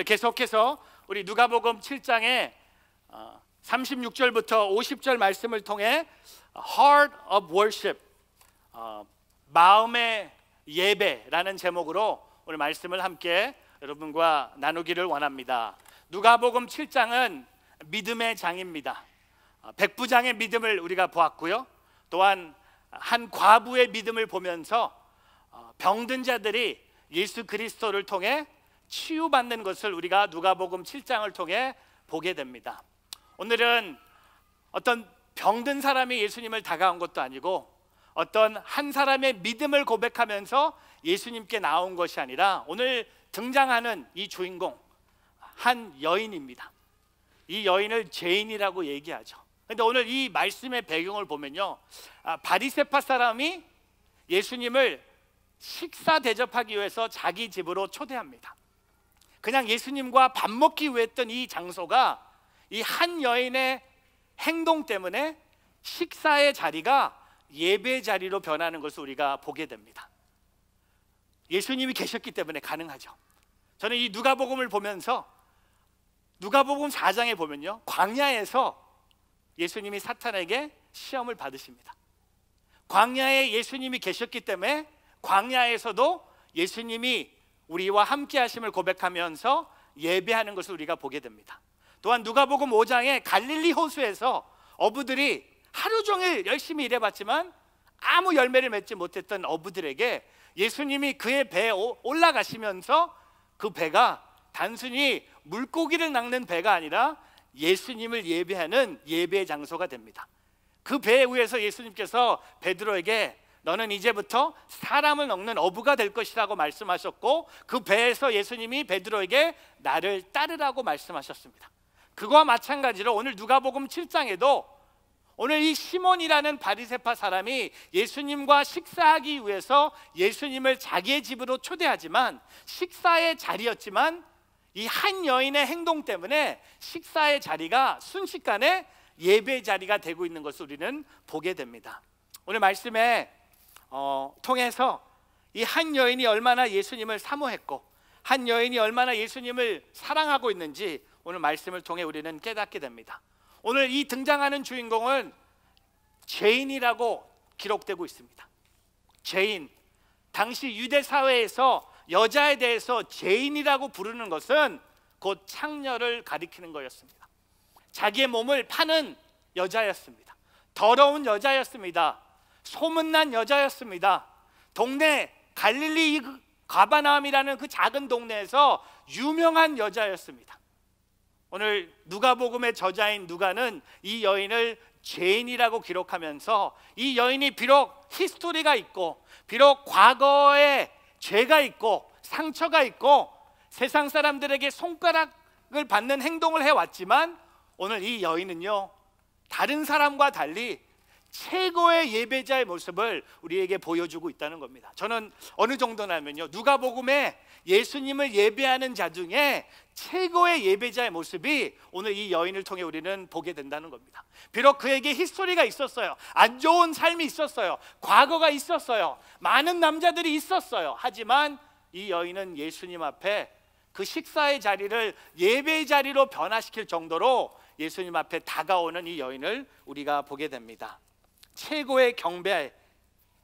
계속해서 우리 누가복음 7장의 36절부터 50절 말씀을 통해 Heart of Worship, 마음의 예배라는 제목으로 오늘 말씀을 함께 여러분과 나누기를 원합니다. 누가복음 7장은 믿음의 장입니다. 백부장의 믿음을 우리가 보았고요, 또한 한 과부의 믿음을 보면서 병든 자들이 예수 그리스도를 통해 치유받는 것을 우리가 누가복음 7장을 통해 보게 됩니다. 오늘은 어떤 병든 사람이 예수님을 다가온 것도 아니고 어떤 한 사람의 믿음을 고백하면서 예수님께 나온 것이 아니라 오늘 등장하는 이 주인공, 한 여인입니다. 이 여인을 죄인이라고 얘기하죠. 그런데 오늘 이 말씀의 배경을 보면요, 바리새파 사람이 예수님을 식사 대접하기 위해서 자기 집으로 초대합니다. 그냥 예수님과 밥 먹기 위해 했던 이 장소가 이 한 여인의 행동 때문에 식사의 자리가 예배 자리로 변하는 것을 우리가 보게 됩니다. 예수님이 계셨기 때문에 가능하죠. 저는 이 누가복음을 보면서 누가복음 4장에 보면요, 광야에서 예수님이 사탄에게 시험을 받으십니다. 광야에 예수님이 계셨기 때문에 광야에서도 예수님이 우리와 함께 하심을 고백하면서 예배하는 것을 우리가 보게 됩니다. 또한 누가복음 5장에 갈릴리 호수에서 어부들이 하루 종일 열심히 일해봤지만 아무 열매를 맺지 못했던 어부들에게 예수님이 그의 배에 올라가시면서 그 배가 단순히 물고기를 낚는 배가 아니라 예수님을 예배하는 예배의 장소가 됩니다. 그 배 위에서 예수님께서 베드로에게 너는 이제부터 사람을 낚는 어부가 될 것이라고 말씀하셨고, 그 배에서 예수님이 베드로에게 나를 따르라고 말씀하셨습니다. 그와 마찬가지로 오늘 누가복음 7장에도 오늘 이 시몬이라는 바리새파 사람이 예수님과 식사하기 위해서 예수님을 자기의 집으로 초대하지만 식사의 자리였지만 이 한 여인의 행동 때문에 식사의 자리가 순식간에 예배 자리가 되고 있는 것을 우리는 보게 됩니다. 오늘 말씀에 통해서 이 한 여인이 얼마나 예수님을 사모했고 한 여인이 얼마나 예수님을 사랑하고 있는지 오늘 말씀을 통해 우리는 깨닫게 됩니다. 오늘 이 등장하는 주인공은 죄인이라고 기록되고 있습니다. 죄인, 당시 유대 사회에서 여자에 대해서 죄인이라고 부르는 것은 곧 창녀를 가리키는 거였습니다. 자기의 몸을 파는 여자였습니다. 더러운 여자였습니다. 소문난 여자였습니다. 동네 갈릴리 가버나움이라는 그 작은 동네에서 유명한 여자였습니다. 오늘 누가복음의 저자인 누가는 이 여인을 죄인이라고 기록하면서 이 여인이 비록 히스토리가 있고 비록 과거에 죄가 있고 상처가 있고 세상 사람들에게 손가락을 받는 행동을 해왔지만 오늘 이 여인은요, 다른 사람과 달리 최고의 예배자의 모습을 우리에게 보여주고 있다는 겁니다. 저는 어느 정도냐면요, 누가복음에 예수님을 예배하는 자 중에 최고의 예배자의 모습이 오늘 이 여인을 통해 우리는 보게 된다는 겁니다. 비록 그에게 히스토리가 있었어요. 안 좋은 삶이 있었어요. 과거가 있었어요. 많은 남자들이 있었어요. 하지만 이 여인은 예수님 앞에 그 식사의 자리를 예배의 자리로 변화시킬 정도로 예수님 앞에 다가오는 이 여인을 우리가 보게 됩니다. 최고의 경배,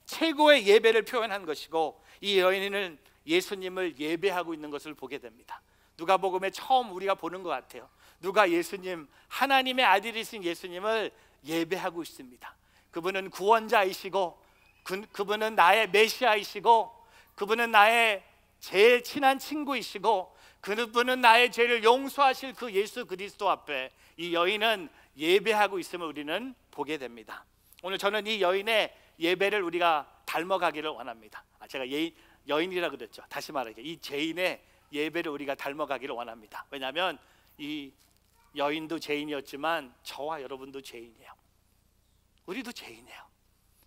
최고의 예배를 표현한 것이고 이 여인은 예수님을 예배하고 있는 것을 보게 됩니다. 누가복음에 처음 우리가 보는 것 같아요. 누가 예수님, 하나님의 아들이신 예수님을 예배하고 있습니다. 그분은 구원자이시고 그분은 나의 메시아이시고 그분은 나의 제일 친한 친구이시고 그분은 나의 죄를 용서하실 그 예수 그리스도 앞에 이 여인은 예배하고 있음을 우리는 보게 됩니다. 오늘 저는 이 여인의 예배를 우리가 닮아가기를 원합니다. 제가 여인이라 그랬죠. 다시 말하게 이 죄인의 예배를 우리가 닮아가기를 원합니다. 왜냐하면 이 여인도 죄인이었지만 저와 여러분도 죄인이에요. 우리도 죄인이에요.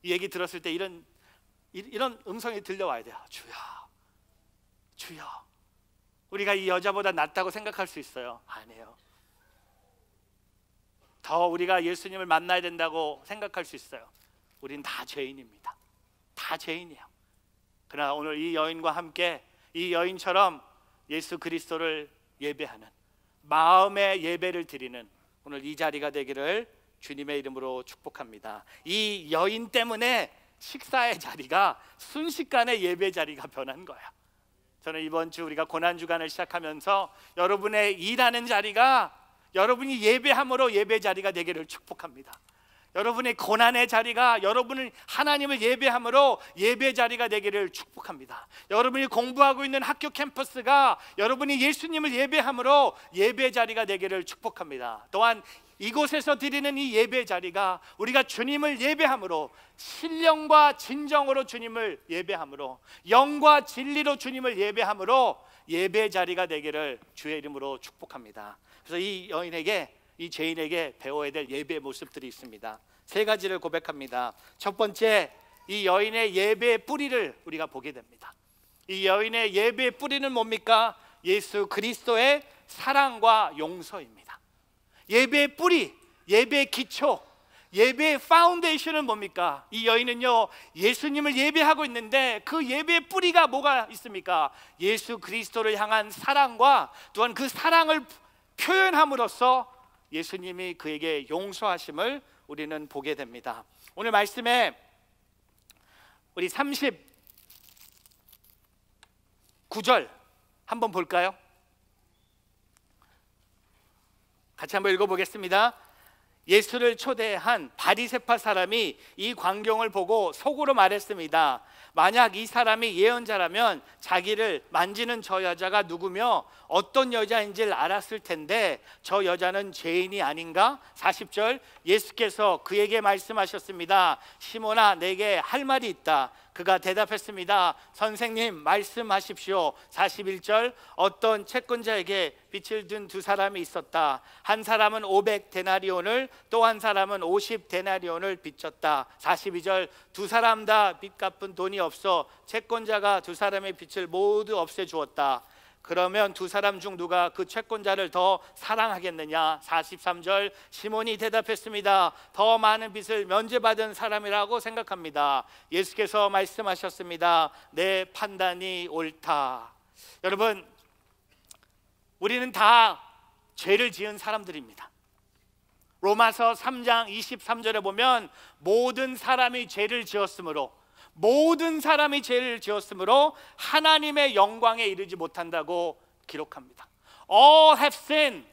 이 얘기 들었을 때 이런 음성이 들려와야 돼요. 주여, 주여. 우리가 이 여자보다 낫다고 생각할 수 있어요. 아니에요. 더 우리가 예수님을 만나야 된다고 생각할 수 있어요. 우린 다 죄인입니다. 다 죄인이에요. 그러나 오늘 이 여인과 함께 이 여인처럼 예수 그리스도를 예배하는, 마음의 예배를 드리는 오늘 이 자리가 되기를 주님의 이름으로 축복합니다. 이 여인 때문에 식사의 자리가 순식간에 예배 자리가 변한 거야. 저는 이번 주 우리가 고난주간을 시작하면서 여러분의 일하는 자리가 여러분이 예배함으로 예배 자리가 되기를 축복합니다. 여러분의 고난의 자리가 여러분은 하나님을 예배함으로 예배 자리가 되기를 축복합니다. 여러분이 공부하고 있는 학교 캠퍼스가 여러분이 예수님을 예배함으로 예배 자리가 되기를 축복합니다. 또한 이곳에서 드리는 이 예배 자리가 우리가 주님을 예배함으로, 신령과 진정으로 주님을 예배함으로, 영과 진리로 주님을 예배함으로 예배 자리가 되기를 주의 이름으로 축복합니다. 그래서 이 여인에게, 이 죄인에게 배워야 될 예배의 모습들이 있습니다. 세 가지를 고백합니다. 첫 번째, 이 여인의 예배의 뿌리를 우리가 보게 됩니다. 이 여인의 예배의 뿌리는 뭡니까? 예수 그리스도의 사랑과 용서입니다. 예배의 뿌리, 예배의 기초, 예배의 파운데이션은 뭡니까? 이 여인은요, 예수님을 예배하고 있는데 그 예배의 뿌리가 뭐가 있습니까? 예수 그리스도를 향한 사랑과 또한 그 사랑을 표현함으로써 예수님이 그에게 용서하심을 우리는 보게 됩니다. 오늘 말씀에 우리 39절 한번 볼까요? 같이 한번 읽어보겠습니다. 예수를 초대한 바리새파 사람이 이 광경을 보고 속으로 말했습니다. 만약 이 사람이 예언자라면 자기를 만지는 저 여자가 누구며 어떤 여자인지를 알았을 텐데 저 여자는 죄인이 아닌가? 40절, 예수께서 그에게 말씀하셨습니다. 시몬아, 내게 할 말이 있다. 그가 대답했습니다. 선생님, 말씀하십시오. 41절, 어떤 채권자에게 빚을 든 두 사람이 있었다. 한 사람은 500데나리온을, 또 한 사람은 50데나리온을 빚졌다. 42절, 두 사람 다 빚 갚은 돈이 없어 채권자가 두 사람의 빚을 모두 없애주었다. 그러면 두 사람 중 누가 그 채권자를 더 사랑하겠느냐? 43절, 시몬이 대답했습니다. 더 많은 빚을 면제받은 사람이라고 생각합니다. 예수께서 말씀하셨습니다. 내 판단이 옳다. 여러분, 우리는 다 죄를 지은 사람들입니다. 로마서 3장 23절에 보면 모든 사람이 죄를 지었으므로, 모든 사람이 죄를 지었으므로 하나님의 영광에 이르지 못한다고 기록합니다. All have sinned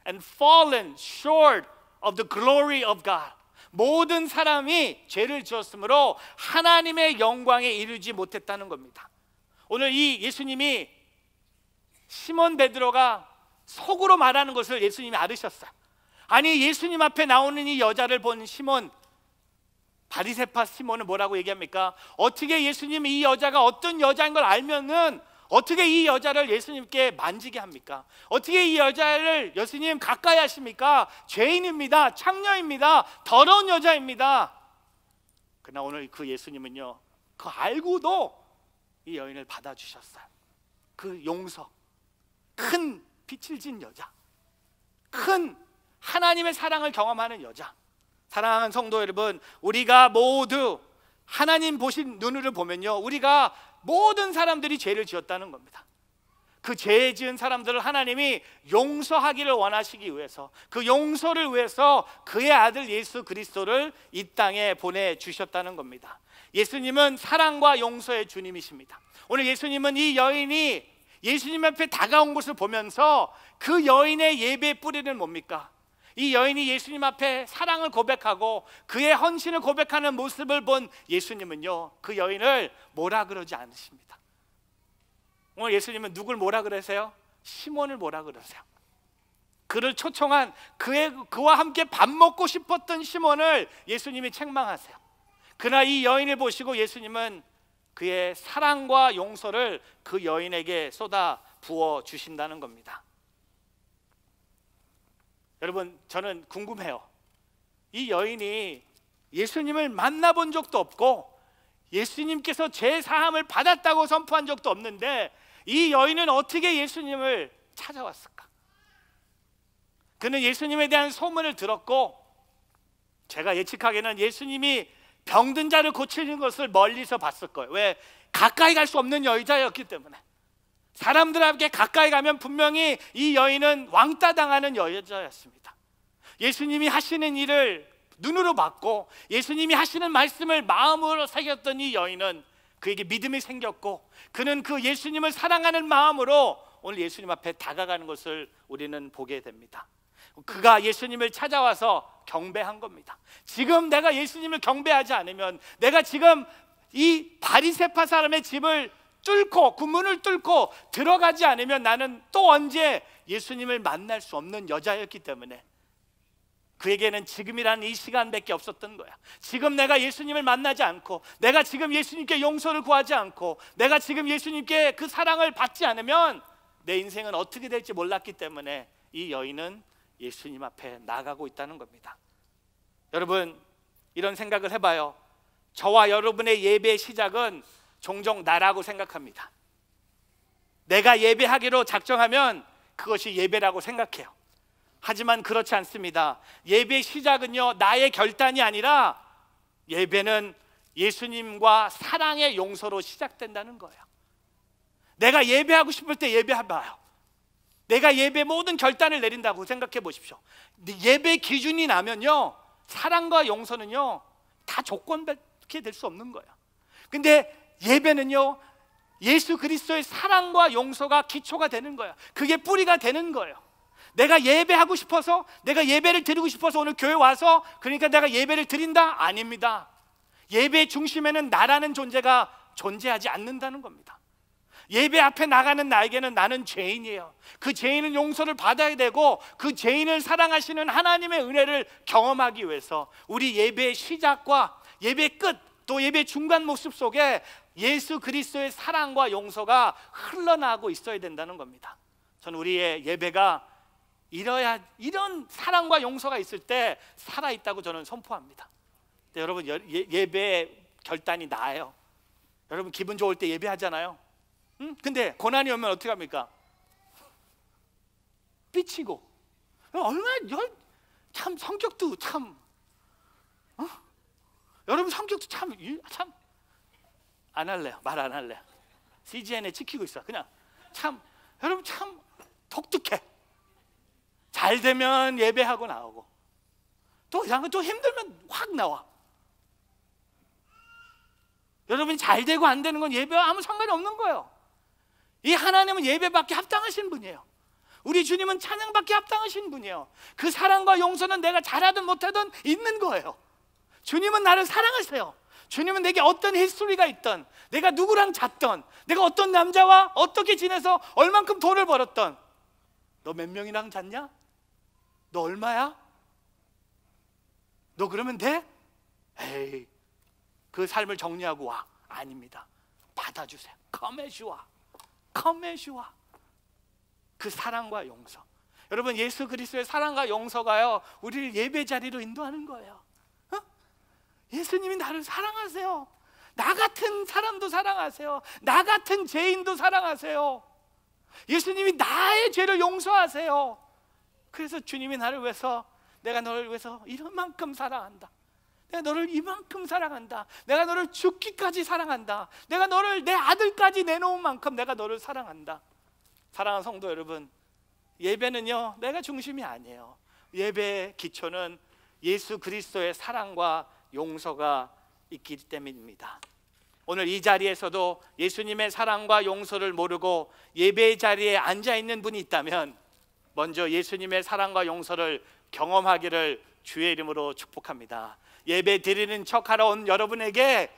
and fallen short of the glory of God. 모든 사람이 죄를 지었으므로 하나님의 영광에 이르지 못했다는 겁니다. 오늘 이 예수님이 시몬 베드로가 속으로 말하는 것을 예수님이 알으셨어요. 아니, 예수님 앞에 나오는 이 여자를 본 시몬, 바리새파 시몬은 뭐라고 얘기합니까? 어떻게 예수님이 이 여자가 어떤 여자인 걸 알면은 어떻게 이 여자를 예수님께 만지게 합니까? 어떻게 이 여자를 예수님 가까이 하십니까? 죄인입니다. 창녀입니다. 더러운 여자입니다. 그러나 오늘 그 예수님은요, 그거 알고도 이 여인을 받아주셨어요. 그 용서, 큰 빛을 진 여자, 큰 하나님의 사랑을 경험하는 여자. 사랑하는 성도 여러분, 우리가 모두 하나님 보신 눈으로 보면요, 우리가 모든 사람들이 죄를 지었다는 겁니다. 그 죄 지은 사람들을 하나님이 용서하기를 원하시기 위해서, 그 용서를 위해서 그의 아들 예수 그리스도를 이 땅에 보내주셨다는 겁니다. 예수님은 사랑과 용서의 주님이십니다. 오늘 예수님은 이 여인이 예수님 앞에 다가온 것을 보면서 그 여인의 예배의 뿌리는 뭡니까? 이 여인이 예수님 앞에 사랑을 고백하고 그의 헌신을 고백하는 모습을 본 예수님은요, 그 여인을 뭐라 그러지 않으십니다. 오늘 예수님은 누굴 뭐라 그러세요? 시몬을 뭐라 그러세요? 그를 초청한 그와 함께 밥 먹고 싶었던 시몬을 예수님이 책망하세요. 그러나 이 여인을 보시고 예수님은 그의 사랑과 용서를 그 여인에게 쏟아 부어 주신다는 겁니다. 여러분, 저는 궁금해요. 이 여인이 예수님을 만나본 적도 없고 예수님께서 죄 사함을 받았다고 선포한 적도 없는데 이 여인은 어떻게 예수님을 찾아왔을까? 그는 예수님에 대한 소문을 들었고, 제가 예측하기에는 예수님이 병든 자를 고치는 것을 멀리서 봤을 거예요. 왜? 가까이 갈 수 없는 여자였기 때문에. 사람들에게 가까이 가면 분명히 이 여인은 왕따 당하는 여자였습니다. 예수님이 하시는 일을 눈으로 봤고 예수님이 하시는 말씀을 마음으로 새겼던 이 여인은 그에게 믿음이 생겼고 그는 그 예수님을 사랑하는 마음으로 오늘 예수님 앞에 다가가는 것을 우리는 보게 됩니다. 그가 예수님을 찾아와서 경배한 겁니다. 지금 내가 예수님을 경배하지 않으면, 내가 지금 이 바리새파 사람의 집을 뚫고 그 문을 뚫고 들어가지 않으면 나는 또 언제 예수님을 만날 수 없는 여자였기 때문에 그에게는 지금이라는 이 시간밖에 없었던 거야. 지금 내가 예수님을 만나지 않고, 내가 지금 예수님께 용서를 구하지 않고, 내가 지금 예수님께 그 사랑을 받지 않으면 내 인생은 어떻게 될지 몰랐기 때문에 이 여인은 예수님 앞에 나가고 있다는 겁니다. 여러분, 이런 생각을 해봐요. 저와 여러분의 예배의 시작은 종종 나라고 생각합니다. 내가 예배하기로 작정하면 그것이 예배라고 생각해요. 하지만 그렇지 않습니다. 예배의 시작은요, 나의 결단이 아니라 예배는 예수님과 사랑의 용서로 시작된다는 거예요. 내가 예배하고 싶을 때 예배해봐요. 내가 예배 모든 결단을 내린다고 생각해 보십시오. 예배 기준이 나면요, 사랑과 용서는요 다 조건밖에 될 수 없는 거예요. 근데 예배는요, 예수 그리스도의 사랑과 용서가 기초가 되는 거예요. 그게 뿌리가 되는 거예요. 내가 예배하고 싶어서, 내가 예배를 드리고 싶어서 오늘 교회 와서 그러니까 내가 예배를 드린다? 아닙니다. 예배의 중심에는 나라는 존재가 존재하지 않는다는 겁니다. 예배 앞에 나가는 나에게는 나는 죄인이에요. 그 죄인은 용서를 받아야 되고 그 죄인을 사랑하시는 하나님의 은혜를 경험하기 위해서 우리 예배의 시작과 예배의 끝, 또 예배 중간 모습 속에 예수 그리스도의 사랑과 용서가 흘러나오고 있어야 된다는 겁니다. 저는 우리의 예배가 이런 사랑과 용서가 있을 때 살아있다고 저는 선포합니다. 여러분, 예배 결단이 나아요. 여러분, 기분 좋을 때 예배하잖아요. 근데 고난이 오면 어떻게 합니까? 삐치고. 얼마나 참 성격도 참 여러분 성격도 참 안 할래요. 말 안 할래요. CGN에 찍히고 있어. 그냥 여러분 참 독특해. 잘 되면 예배하고 나오고 또 힘들면 확 나와. 여러분이 잘 되고 안 되는 건 예배와 아무 상관이 없는 거예요. 이 하나님은 예배받기 합당하신 분이에요. 우리 주님은 찬양받기 합당하신 분이에요. 그 사랑과 용서는 내가 잘하든 못하든 있는 거예요. 주님은 나를 사랑하세요. 주님은 내게 어떤 히스토리가 있던, 내가 누구랑 잤던, 내가 어떤 남자와 어떻게 지내서 얼만큼 돈을 벌었던, 너 몇 명이랑 잤냐? 너 얼마야? 너 그러면 돼? 에이, 그 삶을 정리하고 와. 아닙니다. 받아주세요. Come as you are. Come as you are. 그 사랑과 용서. 여러분, 예수 그리스도의 사랑과 용서가요 우리를 예배 자리로 인도하는 거예요. 예수님이 나를 사랑하세요. 나 같은 사람도 사랑하세요. 나 같은 죄인도 사랑하세요. 예수님이 나의 죄를 용서하세요. 그래서 주님이 나를 위해서, 내가 너를 위해서 이만큼 사랑한다. 내가 너를 이만큼 사랑한다. 내가 너를 죽기까지 사랑한다. 내가 너를 내 아들까지 내놓은 만큼 내가 너를 사랑한다. 사랑하는 성도 여러분, 예배는요 내가 중심이 아니에요. 예배의 기초는 예수 그리스도의 사랑과 용서가 있기 때문입니다. 오늘 이 자리에서도 예수님의 사랑과 용서를 모르고 예배의 자리에 앉아있는 분이 있다면 먼저 예수님의 사랑과 용서를 경험하기를 주의 이름으로 축복합니다. 예배 드리는 척하러 온 여러분에게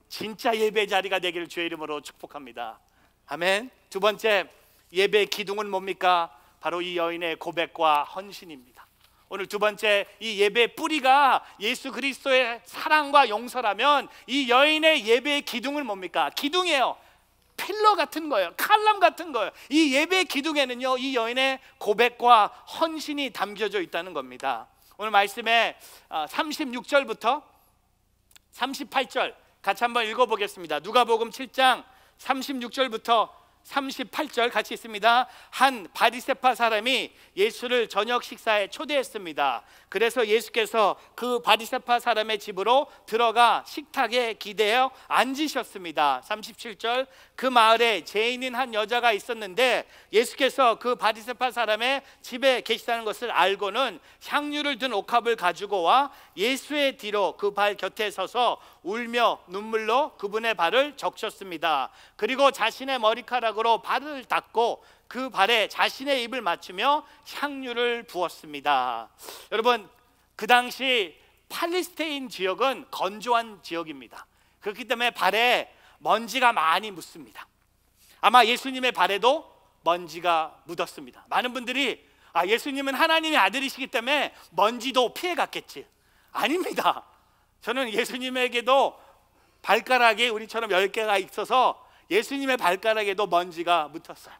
진짜 예배 자리가 되기를 주의 이름으로 축복합니다. 아멘. 두 번째, 예배의 기둥은 뭡니까? 바로 이 여인의 고백과 헌신입니다. 오늘 두 번째, 이 예배의 뿌리가 예수 그리스도의 사랑과 용서라면 이 여인의 예배의 기둥은 뭡니까? 기둥이에요. 필러 같은 거예요. 칼럼 같은 거예요. 이 예배의 기둥에는요 이 여인의 고백과 헌신이 담겨져 있다는 겁니다. 오늘 말씀에 36절부터 38절 같이 한번 읽어보겠습니다. 누가복음 7장 36절부터 38절 같이 있습니다. 한 바리새파 사람이 예수를 저녁 식사에 초대했습니다. 그래서 예수께서 그 바리새파 사람의 집으로 들어가 식탁에 기대어 앉으셨습니다. 37절, 그 마을에 죄인인 한 여자가 있었는데 예수께서 그 바리새파 사람의 집에 계시다는 것을 알고는 향유를 든 옥합을 가지고 와 예수의 뒤로 그 발 곁에 서서 울며 눈물로 그분의 발을 적셨습니다. 그리고 자신의 머리카락으로 발을 닦고 그 발에 자신의 입을 맞추며 향유를 부었습니다. 여러분, 그 당시 팔레스타인 지역은 건조한 지역입니다. 그렇기 때문에 발에 먼지가 많이 묻습니다. 아마 예수님의 발에도 먼지가 묻었습니다. 많은 분들이 예수님은 하나님의 아들이시기 때문에 먼지도 피해 갔겠지. 아닙니다. 저는 예수님에게도 발가락이 우리처럼 10개가 있어서 예수님의 발가락에도 먼지가 묻었어요.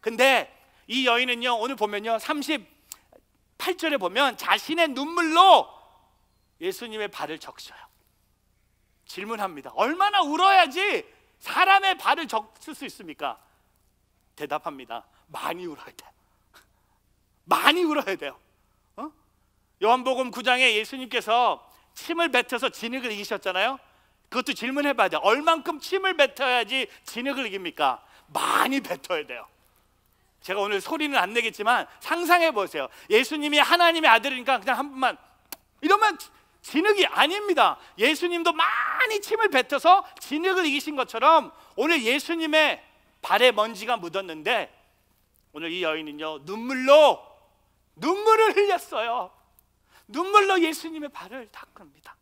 근데 이 여인은요, 오늘 보면요 38절에 보면 자신의 눈물로 예수님의 발을 적셔요. 질문합니다. 얼마나 울어야지 사람의 발을 적실 수 있습니까? 대답합니다. 많이 울어야 돼요. 많이 울어야 돼요. 요한복음 9장에 예수님께서 침을 뱉어서 진흙을 이기셨잖아요. 그것도 질문해 봐야 돼요. 얼만큼 침을 뱉어야지 진흙을 이깁니까? 많이 뱉어야 돼요. 제가 오늘 소리는 안 내겠지만 상상해 보세요. 예수님이 하나님의 아들이니까 그냥 한 번만 이러면 진흙이 아닙니다. 예수님도 많이 침을 뱉어서 진흙을 이기신 것처럼 오늘 예수님의 발에 먼지가 묻었는데 오늘 이 여인은요 눈물을 흘렸어요. 눈물로 예수님의 발을 닦습니다.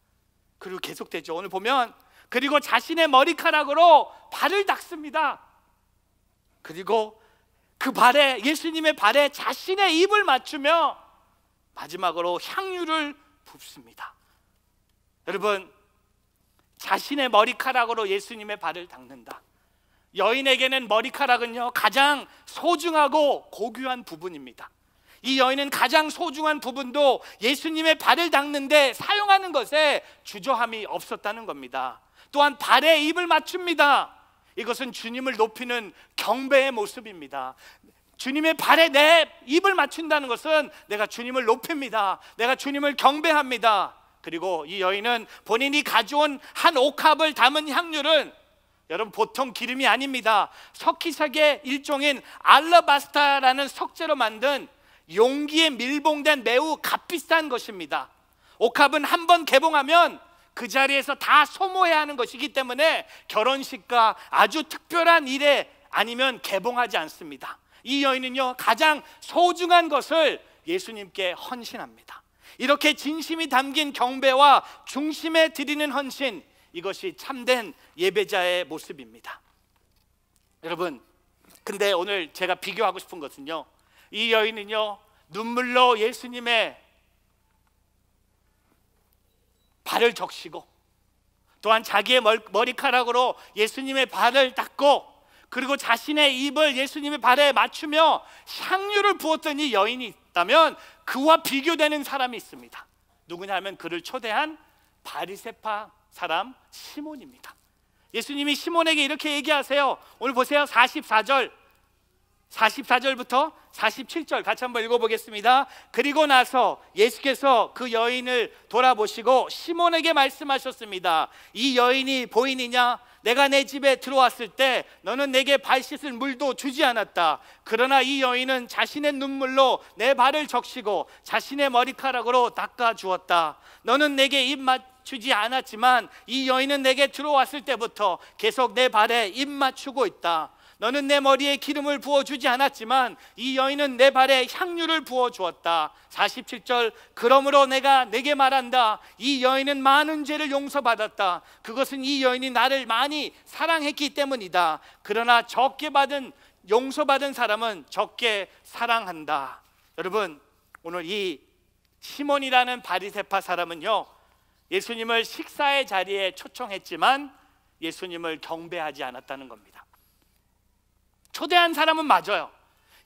그리고 계속되죠. 오늘 보면 그리고 자신의 머리카락으로 발을 닦습니다. 그리고 그 발에 예수님의 발에 자신의 입을 맞추며 마지막으로 향유를 붓습니다. 여러분, 자신의 머리카락으로 예수님의 발을 닦는다. 여인에게는 머리카락은요 가장 소중하고 고귀한 부분입니다. 이 여인은 가장 소중한 부분도 예수님의 발을 닦는데 사용하는 것에 주저함이 없었다는 겁니다. 또한 발에 입을 맞춥니다. 이것은 주님을 높이는 경배의 모습입니다. 주님의 발에 내 입을 맞춘다는 것은 내가 주님을 높입니다. 내가 주님을 경배합니다. 그리고 이 여인은 본인이 가져온 한 옥합을 담은 향유는 여러분 보통 기름이 아닙니다. 석기색의 일종인 알라바스타라는 석재로 만든 용기에 밀봉된 매우 값비싼 것입니다. 옥합은 한 번 개봉하면 그 자리에서 다 소모해야 하는 것이기 때문에 결혼식과 아주 특별한 일에 아니면 개봉하지 않습니다. 이 여인은요 가장 소중한 것을 예수님께 헌신합니다. 이렇게 진심이 담긴 경배와 중심에 드리는 헌신, 이것이 참된 예배자의 모습입니다. 여러분, 근데 오늘 제가 비교하고 싶은 것은요, 이 여인은요 눈물로 예수님의 발을 적시고 또한 자기의 머리카락으로 예수님의 발을 닦고 그리고 자신의 입을 예수님의 발에 맞추며 향유를 부었던 이 여인이 있다면 그와 비교되는 사람이 있습니다. 누구냐면 그를 초대한 바리새파 사람 시몬입니다. 예수님이 시몬에게 이렇게 얘기하세요. 오늘 보세요. 44절부터 47절 같이 한번 읽어보겠습니다. 그리고 나서 예수께서 그 여인을 돌아보시고 시몬에게 말씀하셨습니다. 이 여인이 보이느냐? 내가 내 집에 들어왔을 때 너는 내게 발 씻을 물도 주지 않았다. 그러나 이 여인은 자신의 눈물로 내 발을 적시고 자신의 머리카락으로 닦아 주었다. 너는 내게 입 맞추지 않았지만 이 여인은 내게 들어왔을 때부터 계속 내 발에 입 맞추고 있다. 너는 내 머리에 기름을 부어주지 않았지만 이 여인은 내 발에 향유를 부어주었다. 47절, 그러므로 내가 내게 말한다. 이 여인은 많은 죄를 용서받았다. 그것은 이 여인이 나를 많이 사랑했기 때문이다. 그러나 적게 용서받은 사람은 적게 사랑한다. 여러분, 오늘 이 시몬이라는 바리새파 사람은요 예수님을 식사의 자리에 초청했지만 예수님을 경배하지 않았다는 겁니다. 초대한 사람은 맞아요.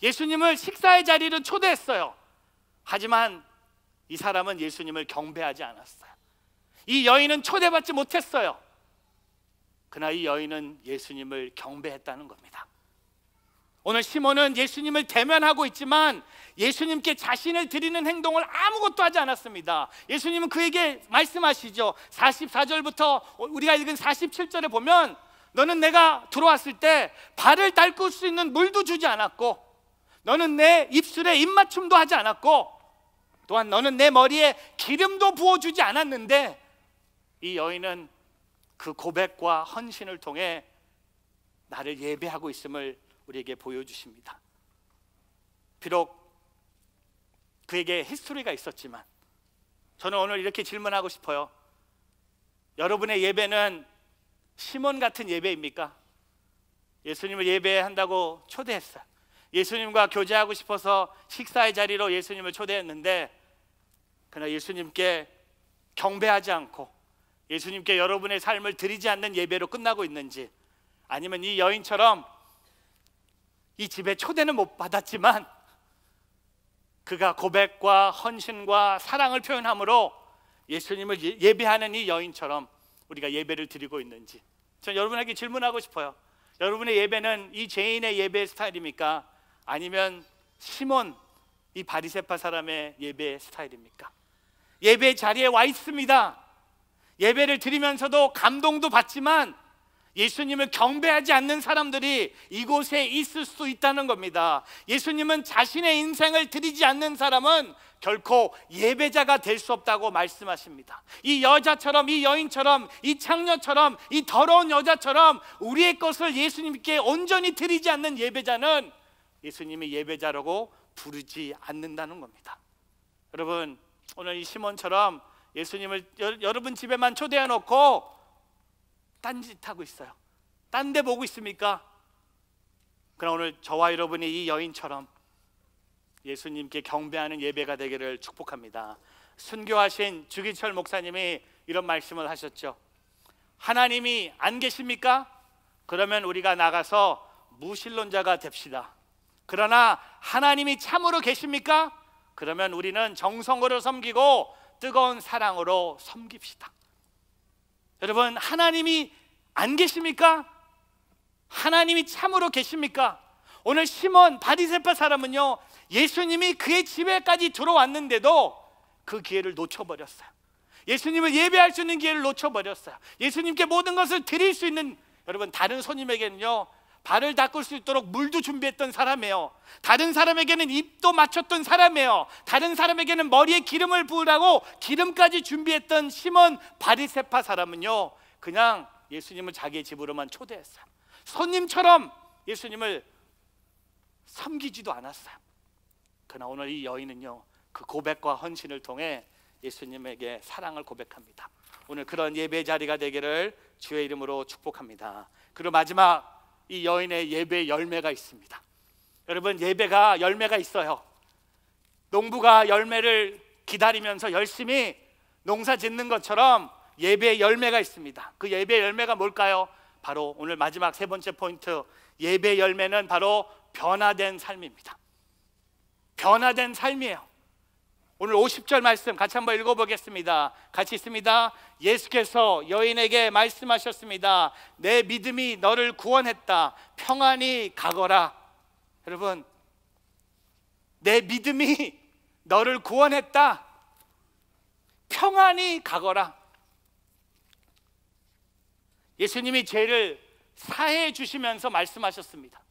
예수님을 식사의 자리로 초대했어요. 하지만 이 사람은 예수님을 경배하지 않았어요. 이 여인은 초대받지 못했어요. 그러나 이 여인은 예수님을 경배했다는 겁니다. 오늘 시몬은 예수님을 대면하고 있지만 예수님께 자신을 드리는 행동을 아무것도 하지 않았습니다. 예수님은 그에게 말씀하시죠. 44절부터 우리가 읽은 47절에 보면 너는 내가 들어왔을 때 발을 닦을 수 있는 물도 주지 않았고, 너는 내 입술에 입맞춤도 하지 않았고, 또한 너는 내 머리에 기름도 부어주지 않았는데, 이 여인은 그 고백과 헌신을 통해 나를 예배하고 있음을 우리에게 보여주십니다. 비록 그에게 히스토리가 있었지만 저는 오늘 이렇게 질문하고 싶어요. 여러분의 예배는 시몬 같은 예배입니까? 예수님을 예배한다고 초대했어요. 예수님과 교제하고 싶어서 식사의 자리로 예수님을 초대했는데, 그러나 예수님께 경배하지 않고 예수님께 여러분의 삶을 드리지 않는 예배로 끝나고 있는지, 아니면 이 여인처럼 이 집에 초대는 못 받았지만 그가 고백과 헌신과 사랑을 표현함으로 예수님을 예배하는 이 여인처럼 우리가 예배를 드리고 있는지, 저는 여러분에게 질문하고 싶어요. 여러분의 예배는 이 죄인의 예배 스타일입니까? 아니면 시몬 이 바리새파 사람의 예배 스타일입니까? 예배 자리에 와 있습니다. 예배를 드리면서도 감동도 받지만 예수님을 경배하지 않는 사람들이 이곳에 있을 수 있다는 겁니다. 예수님은 자신의 인생을 드리지 않는 사람은 결코 예배자가 될 수 없다고 말씀하십니다. 이 여자처럼, 이 여인처럼, 이 창녀처럼, 이 더러운 여자처럼 우리의 것을 예수님께 온전히 드리지 않는 예배자는 예수님이 예배자라고 부르지 않는다는 겁니다. 여러분, 오늘 이 시몬처럼 예수님을 여러분 집에만 초대해 놓고 딴짓하고 있어요. 딴 데 보고 있습니까? 그러나 오늘 저와 여러분이 이 여인처럼 예수님께 경배하는 예배가 되기를 축복합니다. 순교하신 주기철 목사님이 이런 말씀을 하셨죠. 하나님이 안 계십니까? 그러면 우리가 나가서 무신론자가 됩시다. 그러나 하나님이 참으로 계십니까? 그러면 우리는 정성으로 섬기고 뜨거운 사랑으로 섬깁시다. 여러분, 하나님이 안 계십니까? 하나님이 참으로 계십니까? 오늘 시몬 바리새파 사람은요, 예수님이 그의 집에까지 들어왔는데도 그 기회를 놓쳐버렸어요. 예수님을 예배할 수 있는 기회를 놓쳐버렸어요. 예수님께 모든 것을 드릴 수 있는, 여러분, 다른 손님에게는요 발을 닦을 수 있도록 물도 준비했던 사람이에요. 다른 사람에게는 입도 맞췄던 사람이에요. 다른 사람에게는 머리에 기름을 부으라고 기름까지 준비했던 시몬 바리새파 사람은요, 그냥 예수님을 자기의 집으로만 초대했어요. 손님처럼 예수님을 섬기지도 않았어요. 그러나 오늘 이 여인은요, 그 고백과 헌신을 통해 예수님에게 사랑을 고백합니다. 오늘 그런 예배 자리가 되기를 주의 이름으로 축복합니다. 그리고 마지막, 이 여인의 예배의 열매가 있습니다. 여러분, 예배가 열매가 있어요. 농부가 열매를 기다리면서 열심히 농사 짓는 것처럼 예배의 열매가 있습니다. 그 예배의 열매가 뭘까요? 바로 오늘 마지막 세 번째 포인트, 예배의 열매는 바로 변화된 삶입니다. 변화된 삶이에요. 오늘 50절 말씀 같이 한번 읽어보겠습니다. 같이 있습니다. 예수께서 여인에게 말씀하셨습니다. 내 믿음이 너를 구원했다. 평안히 가거라. 여러분, 내 믿음이 너를 구원했다. 평안히 가거라. 예수님이 죄를 사해 주시면서 말씀하셨습니다.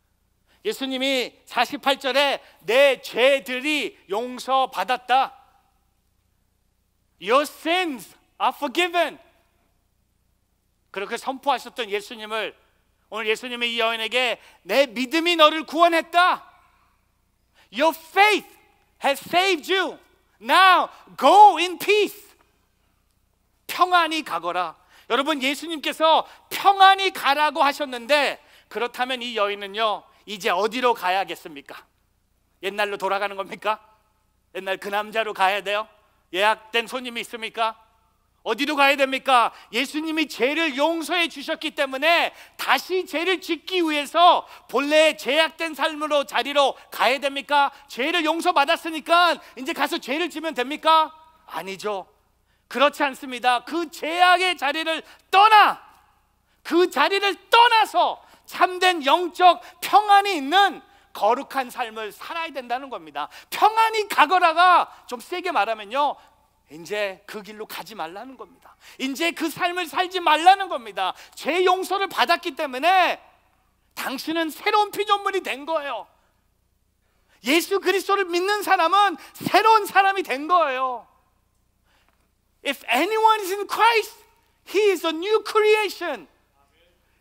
예수님이 48절에 내 죄들이 용서받았다. Your sins are forgiven. 그렇게 선포하셨던 예수님을 오늘 예수님이 이 여인에게 내 믿음이 너를 구원했다. Your faith has saved you. Now go in peace. 평안히 가거라. 여러분, 예수님께서 평안히 가라고 하셨는데, 그렇다면 이 여인은요, 이제 어디로 가야겠습니까? 옛날로 돌아가는 겁니까? 옛날 그 남자로 가야 돼요? 예약된 손님이 있습니까? 어디로 가야 됩니까? 예수님이 죄를 용서해 주셨기 때문에 다시 죄를 짓기 위해서 본래의 죄악된 삶으로 자리로 가야 됩니까? 죄를 용서받았으니까 이제 가서 죄를 지면 됩니까? 아니죠. 그렇지 않습니다. 그 죄악의 자리를 그 자리를 떠나서 참된 영적 평안이 있는 거룩한 삶을 살아야 된다는 겁니다. 평안히 가거라가 좀 세게 말하면요, 이제 그 길로 가지 말라는 겁니다. 이제 그 삶을 살지 말라는 겁니다. 죄 용서를 받았기 때문에 당신은 새로운 피조물이 된 거예요. 예수 그리스도를 믿는 사람은 새로운 사람이 된 거예요. If anyone is in Christ, he is a new creation.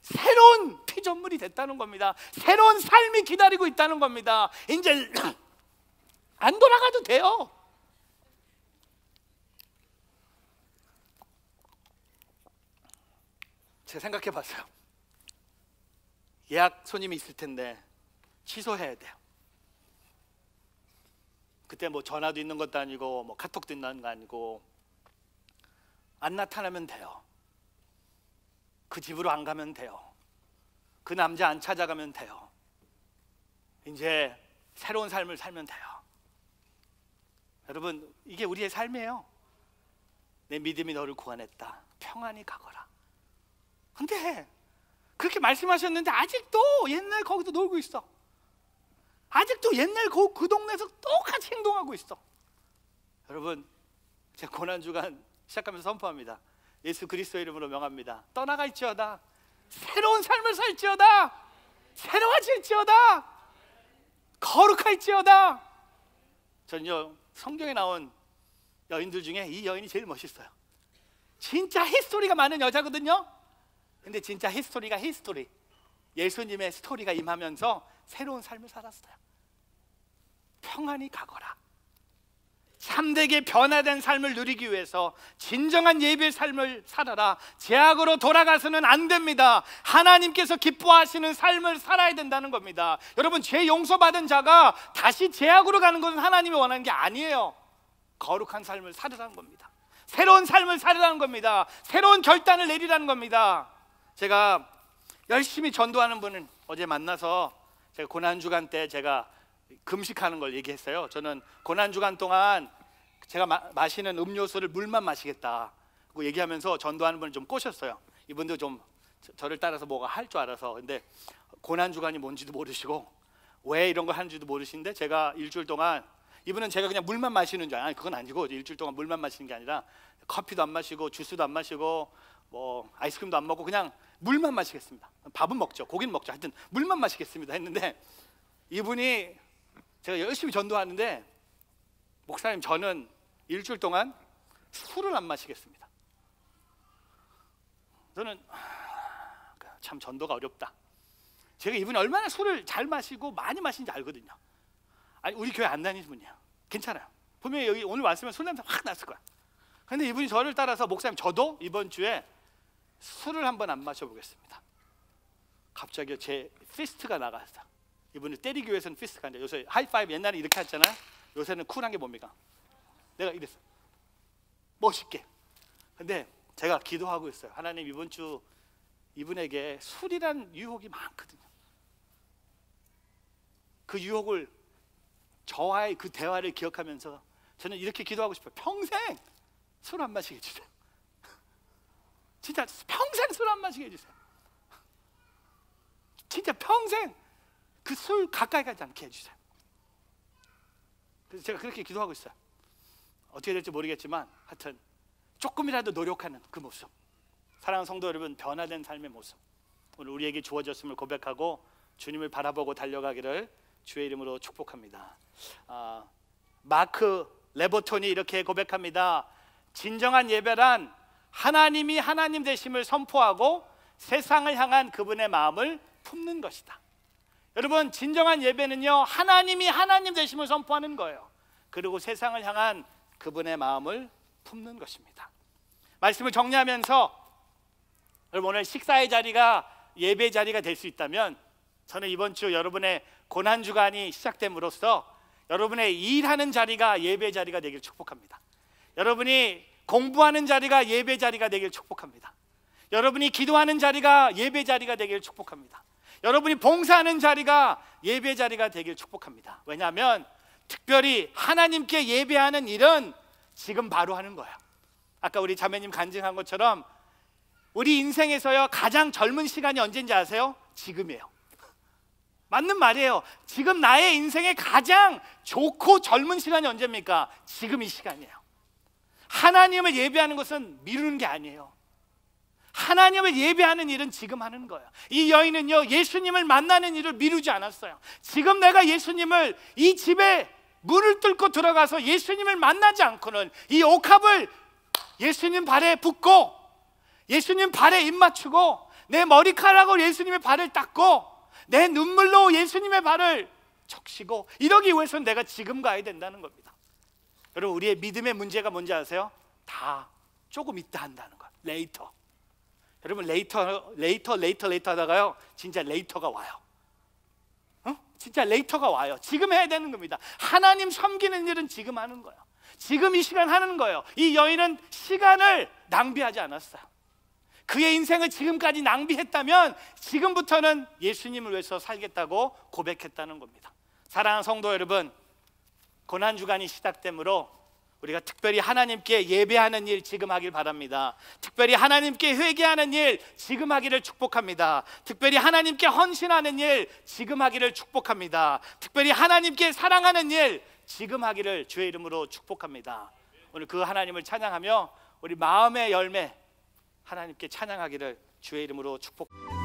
새로운 피조물이 됐다는 겁니다. 새로운 삶이 기다리고 있다는 겁니다. 이제 안 돌아가도 돼요. 제가 생각해 봤어요. 예약 손님이 있을 텐데 취소해야 돼요. 그때 뭐 전화도 있는 것도 아니고 뭐 카톡도 있는 거 아니고, 안 나타나면 돼요. 그 집으로 안 가면 돼요. 그 남자 안 찾아가면 돼요. 이제 새로운 삶을 살면 돼요. 여러분, 이게 우리의 삶이에요. 내 믿음이 너를 구원했다. 평안히 가거라. 근데 그렇게 말씀하셨는데 아직도 옛날 거기서 놀고 있어. 아직도 옛날 그 동네에서 똑같이 행동하고 있어. 여러분, 제가 고난주간 시작하면서 선포합니다. 예수 그리스도의 이름으로 명합니다. 떠나갈지어다. 새로운 삶을 살지어다. 새로워질지어다. 거룩할지어다. 전요, 성경에 나온 여인들 중에 이 여인이 제일 멋있어요. 진짜 히스토리가 많은 여자거든요. 근데 진짜 히스토리가 히스토리, 예수님의 스토리가 임하면서 새로운 삶을 살았어요. 평안히 가거라. 참되게 변화된 삶을 누리기 위해서 진정한 예배의 삶을 살아라. 죄악으로 돌아가서는 안 됩니다. 하나님께서 기뻐하시는 삶을 살아야 된다는 겁니다. 여러분, 죄 용서받은 자가 다시 죄악으로 가는 것은 하나님이 원하는 게 아니에요. 거룩한 삶을 살으라는 겁니다. 새로운 삶을 살으라는 겁니다. 새로운 결단을 내리라는 겁니다. 제가 열심히 전도하는 분을 어제 만나서 제가 고난주간 때 제가 금식하는 걸 얘기했어요. 저는 고난주간 동안 제가 마시는 음료수를 물만 마시겠다 고 얘기하면서 전도하는 분을 좀 꼬셨어요. 이분도 좀 저를 따라서 뭐가 할 줄 알아서. 근데 고난주간이 뭔지도 모르시고 왜 이런 걸 하는지도 모르시는데, 제가 일주일 동안, 이분은 제가 그냥 물만 마시는 줄 아니, 그건 아니고 일주일 동안 물만 마시는 게 아니라 커피도 안 마시고 주스도 안 마시고 뭐 아이스크림도 안 먹고 그냥 물만 마시겠습니다. 밥은 먹죠, 고기는 먹죠, 하여튼 물만 마시겠습니다 했는데, 이분이, 제가 열심히 전도하는데, 목사님 저는 일주일 동안 술을 안 마시겠습니다. 저는 참 전도가 어렵다. 제가 이분이 얼마나 술을 잘 마시고 많이 마시는지 알거든요. 아니, 우리 교회 안 다니는 분이야. 괜찮아요. 분명히 여기 오늘 왔으면 술 냄새 확 났을 거야. 근데 이분이 저를 따라서, 목사님 저도 이번 주에 술을 한번 안 마셔보겠습니다. 갑자기 제 피스트가 나갔어. 이분을 때리기 위해서는 피스트가 아니라, 요새 하이파이브 옛날에 이렇게 했잖아요. 요새는 쿨한 게 뭡니까? 내가 이랬어, 멋있게. 근데 제가 기도하고 있어요. 하나님, 이번 주 이분에게 술이란 유혹이 많거든요. 그 유혹을, 저와의 그 대화를 기억하면서 저는 이렇게 기도하고 싶어요. 평생 술 안 마시게 해주세요. 진짜 평생 술 안 마시게 해주세요. 진짜 평생 그 술 가까이 가지 않게 해주세요. 그래서 제가 그렇게 기도하고 있어요. 어떻게 될지 모르겠지만 하여튼 조금이라도 노력하는 그 모습, 사랑하는 성도 여러분, 변화된 삶의 모습 오늘 우리에게 주어졌음을 고백하고 주님을 바라보고 달려가기를 주의 이름으로 축복합니다. 마크 레버톤이 이렇게 고백합니다. 진정한 예배란 하나님이 하나님 되심을 선포하고 세상을 향한 그분의 마음을 품는 것이다. 여러분, 진정한 예배는요, 하나님이 하나님 되심을 선포하는 거예요. 그리고 세상을 향한 그분의 마음을 품는 것입니다. 말씀을 정리하면서, 여러분, 오늘 식사의 자리가 예배의 자리가 될 수 있다면, 저는 이번 주 여러분의 고난주간이 시작됨으로써 여러분의 일하는 자리가 예배의 자리가 되길 축복합니다. 여러분이 공부하는 자리가 예배 자리가 되길 축복합니다. 여러분이 기도하는 자리가 예배 자리가 되길 축복합니다. 여러분이 봉사하는 자리가 예배 자리가 되길 축복합니다. 왜냐하면 특별히 하나님께 예배하는 일은 지금 바로 하는 거예요. 아까 우리 자매님 간증한 것처럼 우리 인생에서요, 가장 젊은 시간이 언제인지 아세요? 지금이에요. 맞는 말이에요. 지금 나의 인생에 가장 좋고 젊은 시간이 언제입니까? 지금 이 시간이에요. 하나님을 예배하는 것은 미루는 게 아니에요. 하나님을 예배하는 일은 지금 하는 거예요. 이 여인은요, 예수님을 만나는 일을 미루지 않았어요. 지금 내가 예수님을, 이 집에 문을 뚫고 들어가서 예수님을 만나지 않고는 이 옥합을 예수님 발에 붓고, 예수님 발에 입 맞추고, 내 머리카락으로 예수님의 발을 닦고, 내 눈물로 예수님의 발을 적시고, 이러기 위해서는 내가 지금 가야 된다는 겁니다. 여러분, 우리의 믿음의 문제가 뭔지 아세요? 다 조금 있다 한다는 거예요. 레이터. 여러분, 레이터 하다가요, 진짜 레이터가 와요. 진짜 레이터가 와요. 지금 해야 되는 겁니다. 하나님 섬기는 일은 지금 하는 거예요. 지금 이 시간 하는 거예요. 이 여인은 시간을 낭비하지 않았어요. 그의 인생을 지금까지 낭비했다면 지금부터는 예수님을 위해서 살겠다고 고백했다는 겁니다. 사랑하는 성도 여러분, 고난주간이 시작되므로 우리가 특별히 하나님께 예배하는 일 지금 하길 바랍니다. 특별히 하나님께 회개하는 일 지금 하기를 축복합니다. 특별히 하나님께 헌신하는 일 지금 하기를 축복합니다. 특별히 하나님께 사랑하는 일 지금 하기를 주의 이름으로 축복합니다. 오늘 그 하나님을 찬양하며 우리 마음의 열매 하나님께 찬양하기를 주의 이름으로 축복합니다.